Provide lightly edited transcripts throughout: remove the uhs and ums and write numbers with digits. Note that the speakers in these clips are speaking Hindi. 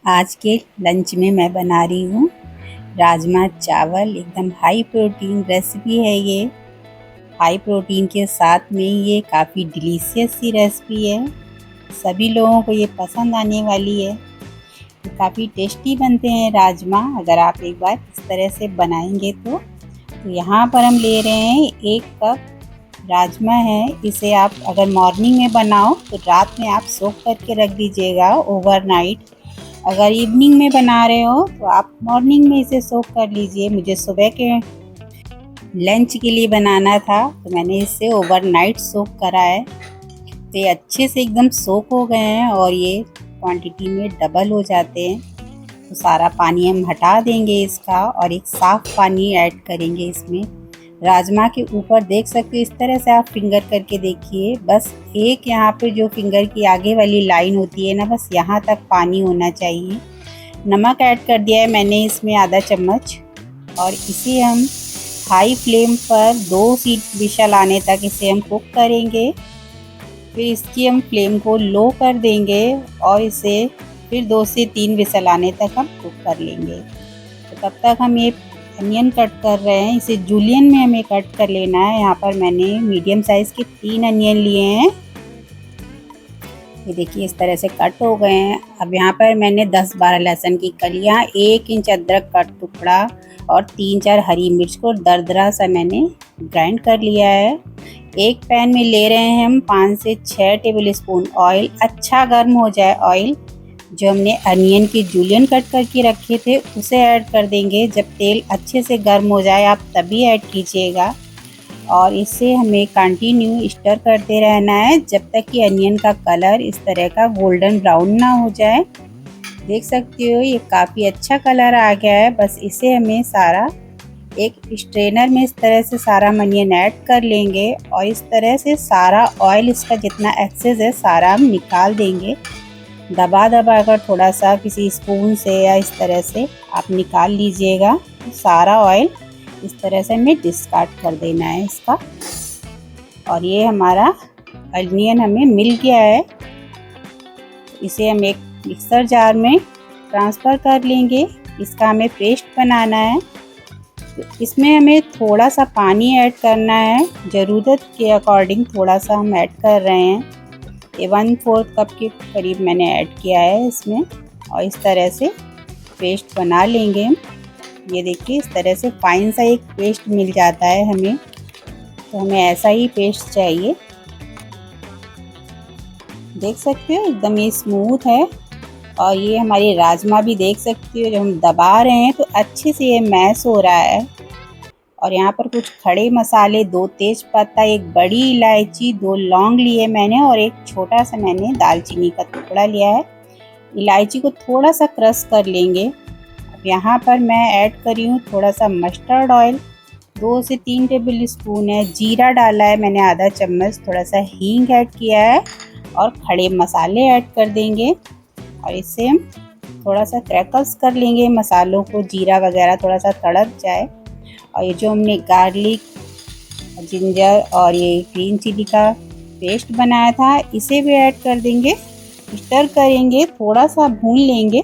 आज के लंच में मैं बना रही हूँ राजमा चावल। एकदम हाई प्रोटीन रेसिपी है ये। हाई प्रोटीन के साथ में ये काफ़ी डिलीशियस सी रेसिपी है। सभी लोगों को ये पसंद आने वाली है। काफ़ी टेस्टी बनते हैं राजमा, अगर आप एक बार इस तरह से बनाएंगे तो यहाँ पर हम ले रहे हैं 1 कप राजमा है। इसे आप अगर मॉर्निंग में बनाओ तो रात में आप सोक करके रख दीजिएगा ओवरनाइट। अगर इवनिंग में बना रहे हो तो आप मॉर्निंग में इसे सोक कर लीजिए। मुझे सुबह के लंच के लिए बनाना था तो मैंने इसे ओवरनाइट सोक करा है। तो ये अच्छे से एकदम सोक हो गए हैं और ये क्वांटिटी में डबल हो जाते हैं। तो सारा पानी हम हटा देंगे इसका और एक साफ़ पानी ऐड करेंगे इसमें। राजमा के ऊपर देख सकते हो, इस तरह से आप फिंगर करके देखिए। बस एक यहाँ पे जो फिंगर की आगे वाली लाइन होती है ना, बस यहाँ तक पानी होना चाहिए। नमक ऐड कर दिया है मैंने इसमें आधा चम्मच और इसे हम हाई फ्लेम पर 2 सीट विशल आने तक इसे हम कुक करेंगे। फिर इसकी हम फ्लेम को लो कर देंगे और इसे फिर 2 से 3 विसल आने तक हम कुक कर लेंगे। तो तब तक हम ये अनियन कट कर रहे हैं। इसे जूलियन में हमें कट कर लेना है। यहाँ पर मैंने मीडियम साइज़ के 3 अनियन लिए हैं। ये देखिए इस तरह से कट हो गए हैं। अब यहाँ पर मैंने 10-12 लहसुन की कलियाँ, 1 इंच अदरक का टुकड़ा और 3-4 हरी मिर्च को दरदरा सा मैंने ग्राइंड कर लिया है। एक पैन में ले रहे हैं हम 5 से 6 टेबल स्पून ऑयल। अच्छा गर्म हो जाए ऑयल। जो हमने अनियन की जूलियन कट करके रखे थे उसे ऐड कर देंगे। जब तेल अच्छे से गर्म हो जाए आप तभी ऐड कीजिएगा और इसे हमें कंटिन्यू स्टर करते रहना है जब तक कि अनियन का कलर इस तरह का गोल्डन ब्राउन ना हो जाए। देख सकते हो ये काफ़ी अच्छा कलर आ गया है। बस इसे हमें सारा एक स्ट्रेनर में इस तरह से सारा अनियन ऐड कर लेंगे और इस तरह से सारा ऑयल, इसका जितना एक्सेस है सारा हम निकाल देंगे। दबा दबा कर थोड़ा सा किसी स्पून से या इस तरह से आप निकाल लीजिएगा। सारा ऑयल इस तरह से हमें डिस्कार्ड कर देना है इसका। और ये हमारा अनियन हमें मिल गया है। इसे हम एक मिक्सर जार में ट्रांसफ़र कर लेंगे। इसका हमें पेस्ट बनाना है। तो इसमें हमें थोड़ा सा पानी ऐड करना है, ज़रूरत के अकॉर्डिंग थोड़ा सा हम ऐड कर रहे हैं। ये 1/4 कप के करीब मैंने ऐड किया है इसमें और इस तरह से पेस्ट बना लेंगे। ये देखिए इस तरह से फाइन सा एक पेस्ट मिल जाता है हमें। तो हमें ऐसा ही पेस्ट चाहिए। देख सकते हो एकदम ये स्मूथ है। और ये हमारी राजमा भी देख सकते हो, जब हम दबा रहे हैं तो अच्छे से ये मैश हो रहा है। और यहाँ पर कुछ खड़े मसाले, 2 तेज पत्ता, 1 बड़ी इलायची, 2 लौंग लिए मैंने और एक छोटा सा मैंने दालचीनी का टुकड़ा लिया है। इलायची को थोड़ा सा क्रश कर लेंगे। अब यहाँ पर मैं ऐड करी हूँ थोड़ा सा मस्टर्ड ऑयल, 2 से 3 टेबल स्पून है। जीरा डाला है मैंने आधा चम्मच, थोड़ा सा हींग ऐड किया है और खड़े मसाले ऐड कर देंगे। और इससे हम थोड़ा सा क्रैकल्स कर लेंगे मसालों को, जीरा वगैरह थोड़ा सा तड़क जाए। और ये जो हमने गार्लिक, जिंजर और ये ग्रीन चिली का पेस्ट बनाया था इसे भी ऐड कर देंगे। स्टर करेंगे, थोड़ा सा भून लेंगे।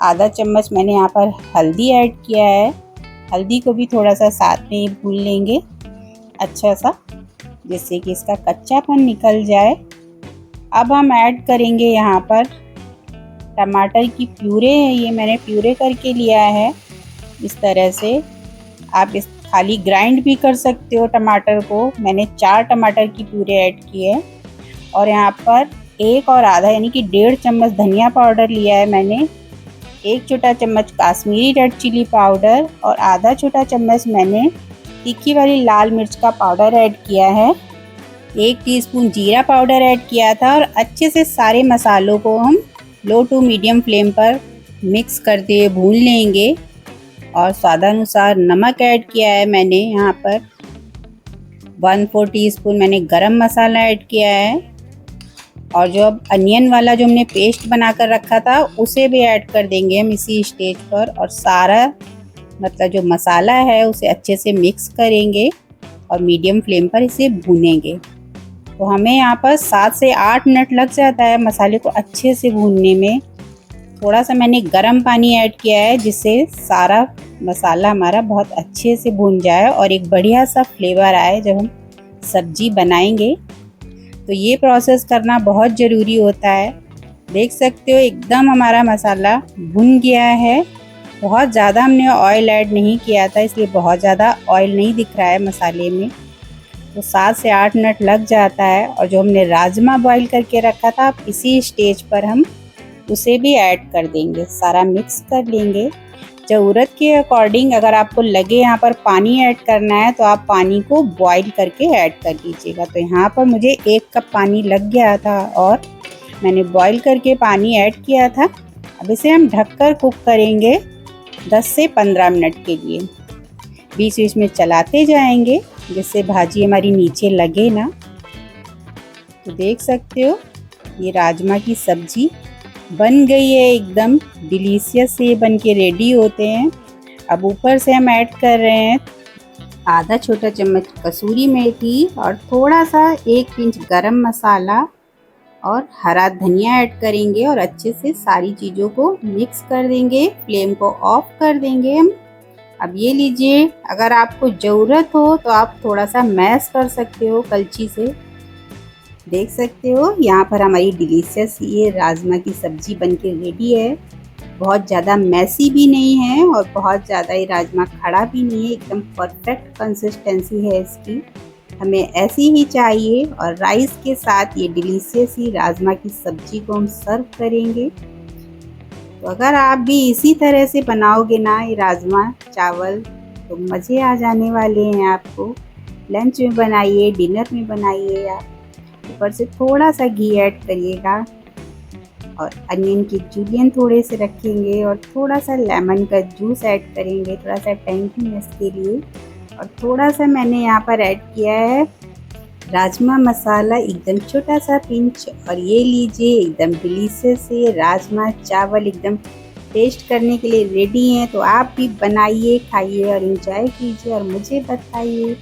आधा चम्मच मैंने यहाँ पर हल्दी ऐड किया है। हल्दी को भी थोड़ा सा साथ में भून लेंगे अच्छा सा, जिससे कि इसका कच्चापन निकल जाए। अब हम ऐड करेंगे यहाँ पर टमाटर की प्यूरे है। ये मैंने प्यूरे करके लिया है। इस तरह से आप इस खाली ग्राइंड भी कर सकते हो टमाटर को। मैंने 4 टमाटर की प्यूरे ऐड किए है। और यहाँ पर 1 और आधा यानी कि 1.5 चम्मच धनिया पाउडर लिया है मैंने। 1 छोटा चम्मच काश्मीरी रेड चिली पाउडर और आधा छोटा चम्मच मैंने तीखी वाली लाल मिर्च का पाउडर ऐड किया है। 1 टीस्पून जीरा पाउडर ऐड किया था। और अच्छे से सारे मसालों को हम लो टू मीडियम फ्लेम पर मिक्स करते हुए भून लेंगे। और स्वादानुसार नमक ऐड किया है मैंने। यहाँ पर 1/4 टीस्पून मैंने गरम मसाला ऐड किया है। और जो अब अनियन वाला जो हमने पेस्ट बनाकर रखा था उसे भी ऐड कर देंगे हम इसी स्टेज पर। और सारा मतलब जो मसाला है उसे अच्छे से मिक्स करेंगे और मीडियम फ्लेम पर इसे भूनेंगे। तो हमें यहाँ पर 7 से 8 मिनट लग जाता है मसाले को अच्छे से भूनने में। थोड़ा सा मैंने गर्म पानी ऐड किया है जिससे सारा मसाला हमारा बहुत अच्छे से भून जाए और एक बढ़िया सा फ्लेवर आए जब हम सब्जी बनाएंगे। तो ये प्रोसेस करना बहुत ज़रूरी होता है। देख सकते हो एकदम हमारा मसाला भुन गया है। बहुत ज़्यादा हमने ऑयल ऐड नहीं किया था, इसलिए बहुत ज़्यादा ऑयल नहीं दिख रहा है मसाले में। तो 7 से 8 मिनट लग जाता है। और जो हमने राजमा बॉईल करके रखा था, अब इसी स्टेज पर हम उसे भी ऐड कर देंगे, सारा मिक्स कर लेंगे। ज़रूरत के अकॉर्डिंग अगर आपको लगे यहाँ पर पानी ऐड करना है तो आप पानी को बॉईल करके ऐड कर लीजिएगा। तो यहाँ पर मुझे 1 कप पानी लग गया था और मैंने बॉईल करके पानी ऐड किया था। अब इसे हम ढककर कुक करेंगे 10 से 15 मिनट के लिए। बीच बीच में चलाते जाएंगे जिससे भाजी हमारी नीचे लगे ना। तो देख सकते हो ये राजमा की सब्जी बन गई है, एकदम डिलीशियस से बन के रेडी होते हैं। अब ऊपर से हम ऐड कर रहे हैं आधा छोटा चम्मच कसूरी मेथी और थोड़ा सा 1 पिंच गरम मसाला और हरा धनिया ऐड करेंगे और अच्छे से सारी चीज़ों को मिक्स कर देंगे। फ्लेम को ऑफ कर देंगे हम। अब ये लीजिए, अगर आपको ज़रूरत हो तो आप थोड़ा सा मैश कर सकते हो कलची से। देख सकते हो यहाँ पर हमारी डिलीशियस ये राजमा की सब्जी बनके रेडी है। बहुत ज़्यादा मैसी भी नहीं है और बहुत ज़्यादा ये राजमा खड़ा भी नहीं है, एकदम परफेक्ट कंसिस्टेंसी है इसकी। हमें ऐसी ही चाहिए और राइस के साथ ये डिलीशियस ही राजमा की सब्जी को हम सर्व करेंगे। तो अगर आप भी इसी तरह से बनाओगे ना ये राजमा चावल तो मज़े आ जाने वाले हैं आपको। लंच में बनाइए, डिनर में बनाइए। आप ऊपर से थोड़ा सा घी ऐड करिएगा और अनियन की जूलियन थोड़े से रखेंगे और थोड़ा सा लेमन का जूस ऐड करेंगे, थोड़ा सा टैंगीनेस के लिए। और थोड़ा सा मैंने यहाँ पर ऐड किया है राजमा मसाला, एकदम छोटा सा पिंच। और ये लीजिए एकदम डिलीशियस से राजमा चावल एकदम टेस्ट करने के लिए रेडी हैं। तो आप भी बनाइए, खाइए और एंजॉय कीजिए और मुझे बताइए।